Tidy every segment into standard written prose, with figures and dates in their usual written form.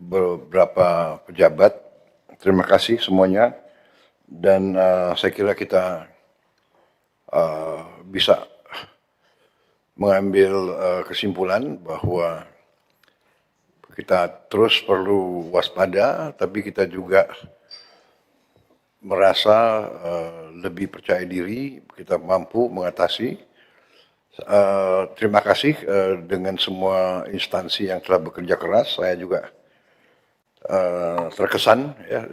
beberapa pejabat. Terima kasih semuanya. Dan saya kira kita bisa mengambil kesimpulan bahwa kita terus perlu waspada, tapi kita juga merasa lebih percaya diri, kita mampu mengatasi. Terima kasih dengan semua instansi yang telah bekerja keras. Saya juga terkesan ya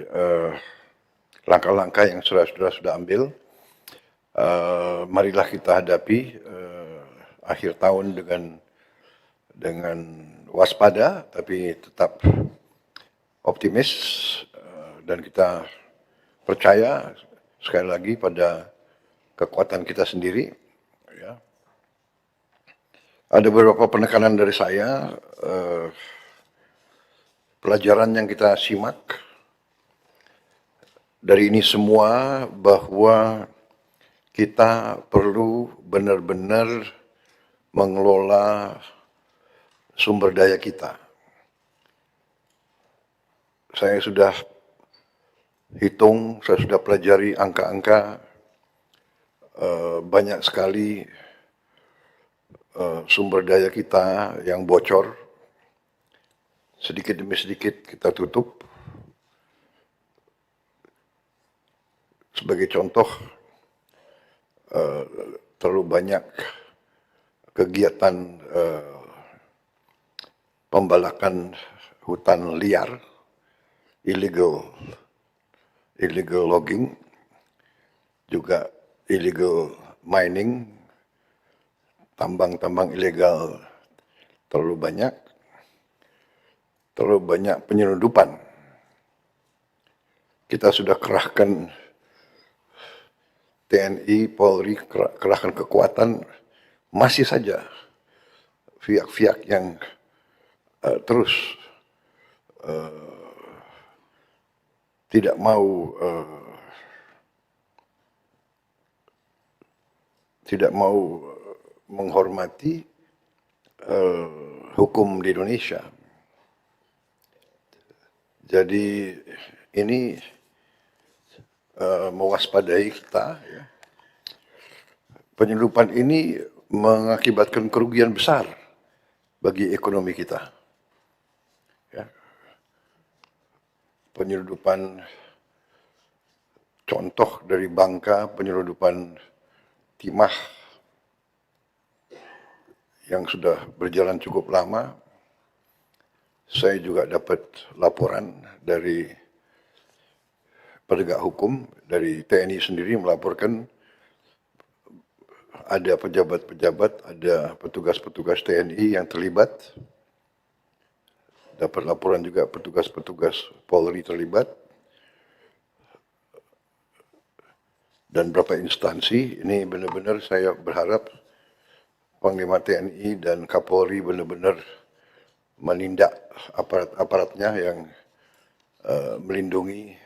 langkah-langkah yang sudah ambil. Marilah kita hadapi akhir tahun dengan waspada, tapi tetap optimis dan kita percaya sekali lagi pada kekuatan kita sendiri. Ya. Ada beberapa penekanan dari saya, pelajaran yang kita simak dari ini semua bahwa kita perlu benar-benar mengelola sumber daya kita. Saya sudah hitung, saya sudah pelajari angka-angka, banyak sekali sumber daya kita yang bocor, sedikit demi sedikit kita tutup. Sebagai contoh, terlalu banyak kegiatan pembalakan hutan liar, illegal logging, juga illegal mining, tambang-tambang ilegal terlalu banyak penyelundupan. Kita sudah kerahkan TNI, Polri, kerahkan kekuatan, masih saja pihak-pihak yang terus tidak mau menghormati hukum di Indonesia. Jadi ini mewaspadai kita. Ya. Penyelundupan ini mengakibatkan kerugian besar bagi ekonomi kita. Ya. Penyelundupan, contoh dari Bangka, penyelundupan timah yang sudah berjalan cukup lama. Saya juga dapat laporan dari penegak hukum, dari TNI sendiri melaporkan ada pejabat-pejabat, ada petugas-petugas TNI yang terlibat. Dapat laporan juga petugas-petugas Polri terlibat. Dan beberapa instansi, ini benar-benar saya berharap Panglima TNI dan Kapolri benar-benar menindak aparat-aparatnya yang melindungi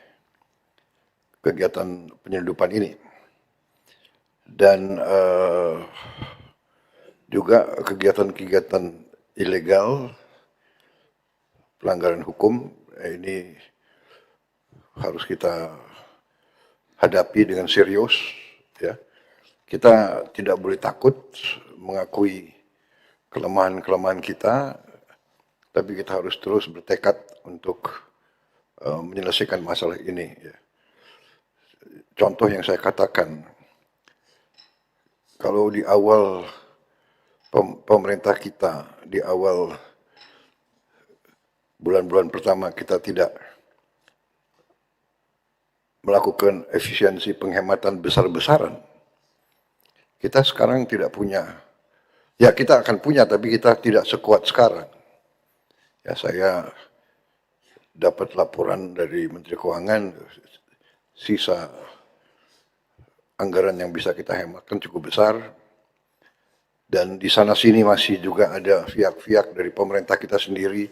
kegiatan penyelundupan ini. Dan juga kegiatan-kegiatan ilegal, pelanggaran hukum, ini harus kita hadapi dengan serius. Ya. Kita tidak boleh takut mengakui kelemahan-kelemahan kita, tapi kita harus terus bertekad untuk menyelesaikan masalah ini. Ya. Contoh yang saya katakan, kalau di awal pemerintah kita, di awal bulan-bulan pertama kita tidak melakukan efisiensi penghematan besar-besaran, kita sekarang tidak punya. Ya kita akan punya, tapi kita tidak sekuat sekarang. Ya saya dapat laporan dari Menteri Keuangan, sisa anggaran yang bisa kita hematkan cukup besar. Dan di sana sini masih juga ada pihak-pihak dari pemerintah kita sendiri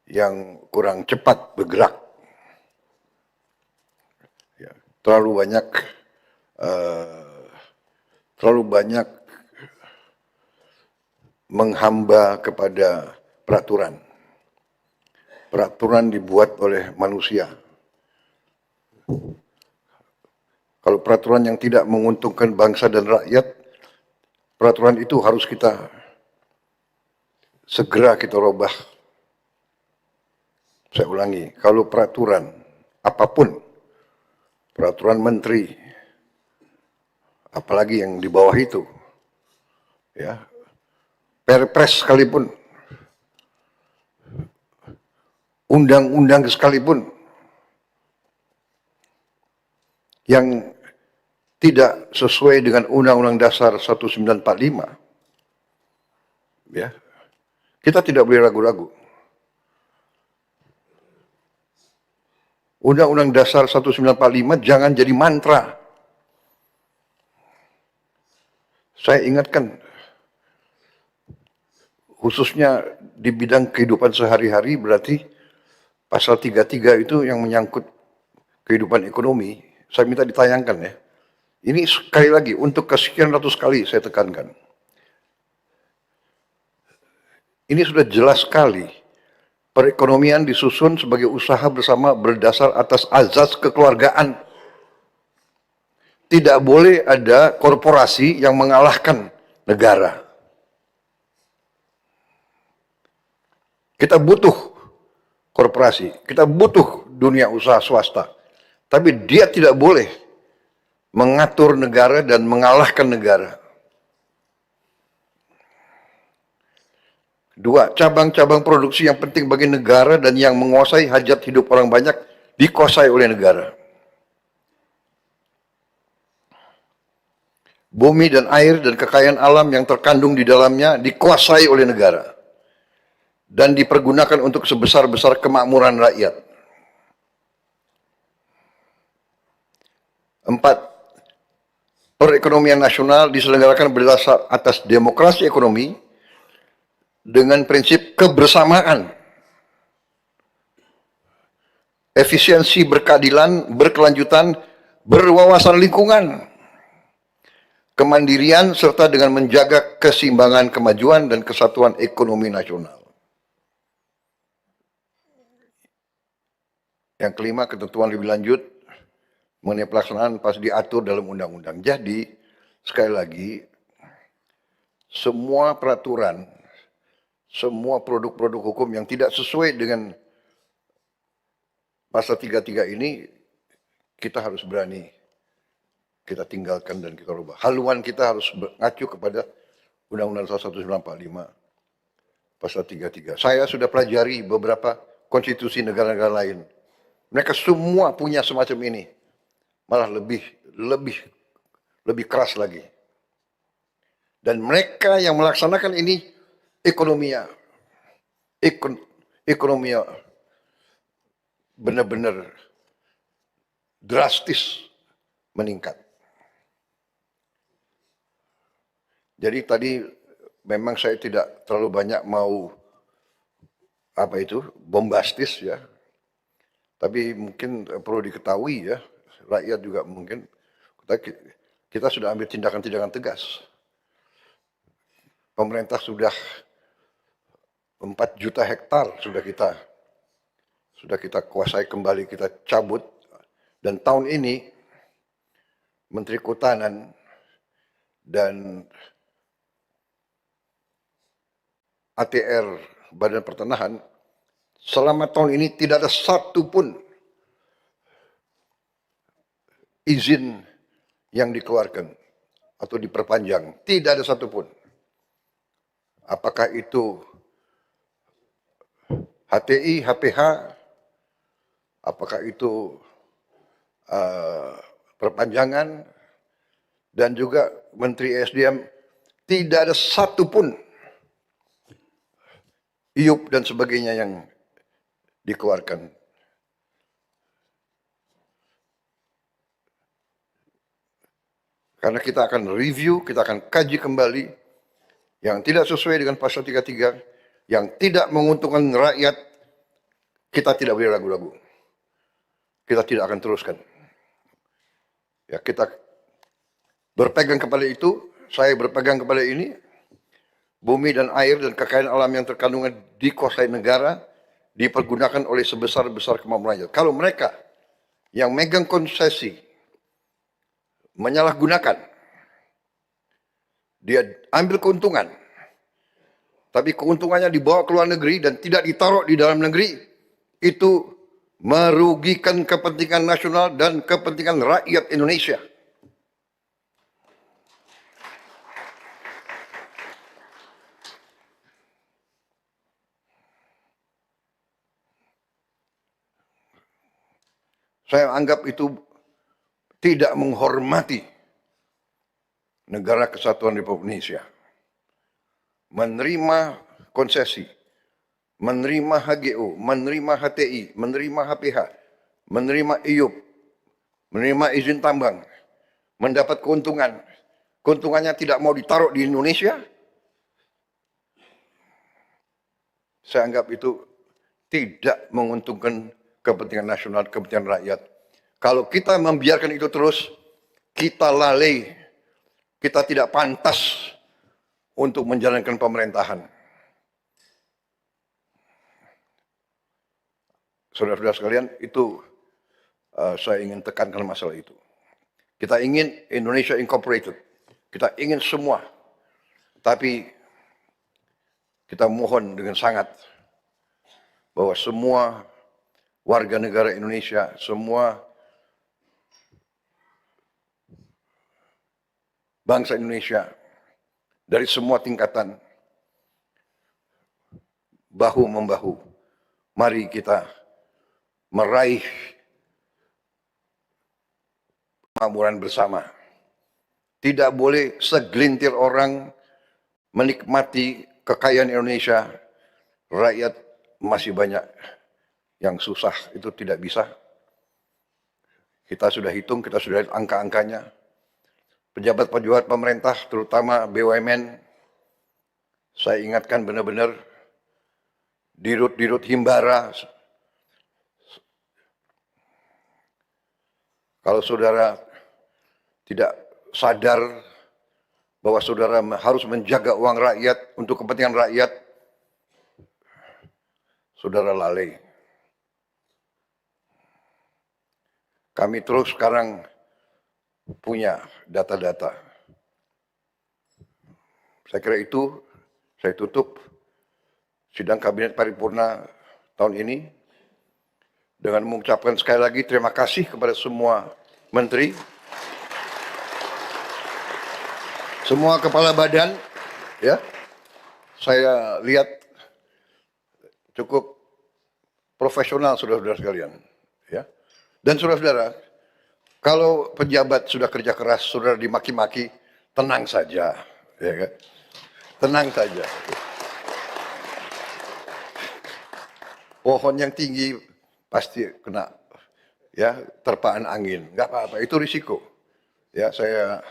yang kurang cepat bergerak. Ya, terlalu banyak menghamba kepada peraturan. peraturan dibuat oleh manusia. Kalau peraturan yang tidak menguntungkan bangsa dan rakyat, peraturan itu harus segera kita rubah. Saya ulangi, kalau peraturan apapun, peraturan menteri, apalagi yang di bawah itu, ya, perpres sekalipun, undang-undang sekalipun, yang tidak sesuai dengan Undang-Undang Dasar 1945, ya, kita tidak boleh ragu-ragu. Undang-Undang Dasar 1945 jangan jadi mantra. Saya ingatkan, khususnya di bidang kehidupan sehari-hari, berarti pasal 33 itu yang menyangkut kehidupan ekonomi, saya minta ditayangkan ya. Ini sekali lagi, untuk kesekian ratus kali saya tekankan. Ini sudah jelas sekali. Perekonomian disusun sebagai usaha bersama berdasar atas azas kekeluargaan. Tidak boleh ada korporasi yang mengalahkan negara. Kita butuh korporasi, kita butuh dunia usaha swasta. Tapi dia tidak boleh mengatur negara dan mengalahkan negara. Dua, cabang-cabang produksi yang penting bagi negara dan yang menguasai hajat hidup orang banyak dikuasai oleh negara. Bumi dan air dan kekayaan alam yang terkandung di dalamnya dikuasai oleh negara dan dipergunakan untuk sebesar-besar kemakmuran rakyat. Empat, perekonomian nasional diselenggarakan berdasar atas demokrasi ekonomi dengan prinsip kebersamaan, efisiensi berkeadilan, berkelanjutan, berwawasan lingkungan, kemandirian, serta dengan menjaga keseimbangan kemajuan dan kesatuan ekonomi nasional. Yang kelima, ketentuan lebih lanjut mengenai pelaksanaan pas diatur dalam undang-undang. Jadi, sekali lagi, semua peraturan, semua produk-produk hukum yang tidak sesuai dengan pasal 33 ini, kita harus berani, kita tinggalkan dan kita rubah. Haluan kita harus mengacu kepada Undang-Undang 1945, pasal 33. Saya sudah pelajari beberapa konstitusi negara-negara lain. Mereka semua punya semacam ini. Malah lebih keras lagi. Dan mereka yang melaksanakan ini ekonominya benar-benar drastis meningkat. Jadi tadi memang saya tidak terlalu banyak mau bombastis ya. Tapi mungkin perlu diketahui ya, rakyat juga mungkin kita sudah ambil tindakan-tindakan tegas. Pemerintah sudah 4 juta hektar sudah kita kuasai kembali, kita cabut. Dan tahun ini Menteri Kehutanan dan ATR Badan Pertanahan selama tahun ini tidak ada satupun izin yang dikeluarkan atau diperpanjang, tidak ada satupun. Apakah itu HTI, HPH, apakah itu perpanjangan, dan juga Menteri SDM, tidak ada satupun IUP dan sebagainya yang dikeluarkan. Karena kita akan review, kita akan kaji kembali yang tidak sesuai dengan pasal 33, yang tidak menguntungkan rakyat, kita tidak boleh ragu-ragu. Kita tidak akan teruskan. Ya, kita berpegang kepada itu, saya berpegang kepada ini, bumi dan air dan kekayaan alam yang terkandung dikuasai negara dipergunakan oleh sebesar-besar kemampuan rakyat. Kalau mereka yang megang konsesi menyalahgunakan, dia ambil keuntungan, tapi keuntungannya dibawa ke luar negeri dan tidak ditaruh di dalam negeri, itu merugikan kepentingan nasional dan kepentingan rakyat Indonesia. Saya anggap itu tidak menghormati negara kesatuan Republik Indonesia. Menerima konsesi, menerima HGO, menerima HTI, menerima HPH, menerima IUP, menerima izin tambang, mendapat keuntungan, keuntungannya tidak mau ditaruh di Indonesia, saya anggap itu tidak menguntungkan kepentingan nasional, kepentingan rakyat. Kalau kita membiarkan itu terus, kita lalai, kita tidak pantas untuk menjalankan pemerintahan. Saudara-saudara sekalian, itu saya ingin tekankan masalah itu. Kita ingin Indonesia Incorporated, kita ingin semua, tapi kita mohon dengan sangat bahwa semua warga negara Indonesia, semua bangsa Indonesia dari semua tingkatan bahu-membahu, mari kita meraih kemakmuran bersama. Tidak boleh segelintir orang menikmati kekayaan Indonesia, rakyat masih banyak yang susah, itu tidak bisa. Kita sudah hitung, kita sudah lihat angka-angkanya. Pejabat-pejabat pemerintah, terutama BUMN, saya ingatkan benar-benar, dirut-dirut Himbara, kalau saudara tidak sadar bahwa saudara harus menjaga uang rakyat untuk kepentingan rakyat, saudara lalai. Kami terus sekarang punya data-data. Saya kira itu, saya tutup sidang Kabinet Paripurna tahun ini dengan mengucapkan sekali lagi terima kasih kepada semua menteri, semua kepala badan, ya. Saya lihat cukup profesional saudara-saudara sekalian, ya. Dan saudara-saudara, kalau pejabat sudah kerja keras, saudara dimaki-maki, tenang saja, ya kan? Tenang saja. Pohon yang tinggi pasti kena, ya, terpaan angin, nggak apa-apa, itu risiko. Ya, saya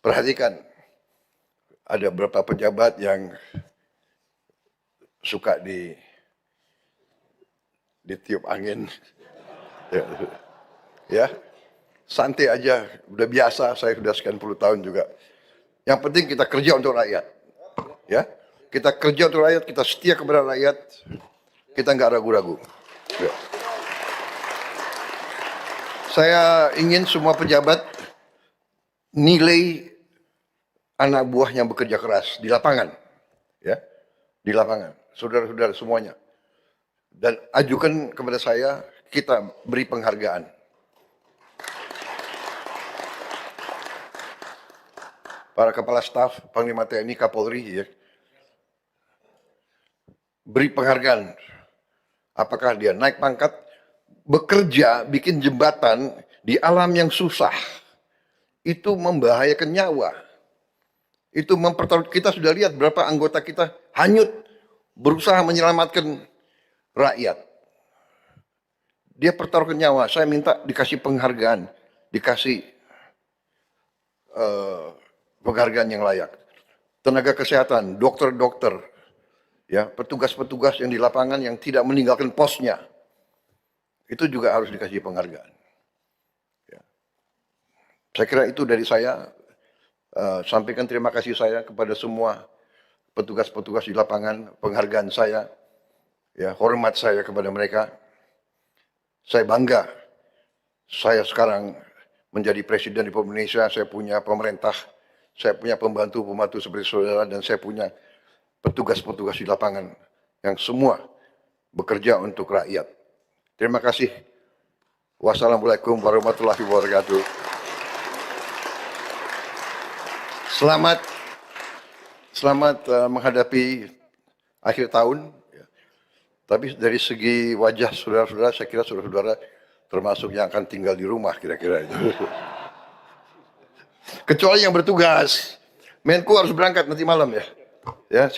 perhatikan ada beberapa pejabat yang suka ditiup angin, ya, santai aja, udah biasa, saya sudah sekian puluh tahun juga. Yang penting kita kerja untuk rakyat, ya, kita kerja untuk rakyat, kita setia kepada rakyat, kita nggak ragu-ragu. Ya. Saya ingin semua pejabat nilai anak buah yang bekerja keras di lapangan, ya, di lapangan, saudara-saudara semuanya, dan ajukan kepada saya, kita beri penghargaan. Para kepala staf, Panglima TNI, Kapolri, ya, beri penghargaan. Apakah dia naik pangkat, bekerja, bikin jembatan di alam yang susah, itu membahayakan nyawa. Itu mempertaruhkan, kita sudah lihat berapa anggota kita hanyut berusaha menyelamatkan rakyat. Dia pertaruhkan nyawa, saya minta dikasih penghargaan, dikasih penghargaan yang layak. Tenaga kesehatan, dokter-dokter, ya, petugas-petugas yang di lapangan yang tidak meninggalkan posnya, itu juga harus dikasih penghargaan. Ya. Saya kira itu dari saya. Sampaikan terima kasih saya kepada semua petugas-petugas di lapangan, penghargaan saya, ya, hormat saya kepada mereka. Saya bangga. Saya sekarang menjadi presiden di Indonesia, saya punya pemerintah, saya punya pembantu-pembantu seperti saudara, dan saya punya petugas-petugas di lapangan yang semua bekerja untuk rakyat. Terima kasih. Wassalamualaikum warahmatullahi wabarakatuh. Selamat menghadapi akhir tahun. Tapi dari segi wajah saudara-saudara, saya kira saudara-saudara termasuk yang akan tinggal di rumah kira-kira itu. Kecuali yang bertugas. Menko harus berangkat nanti malam ya. Ya, silakan.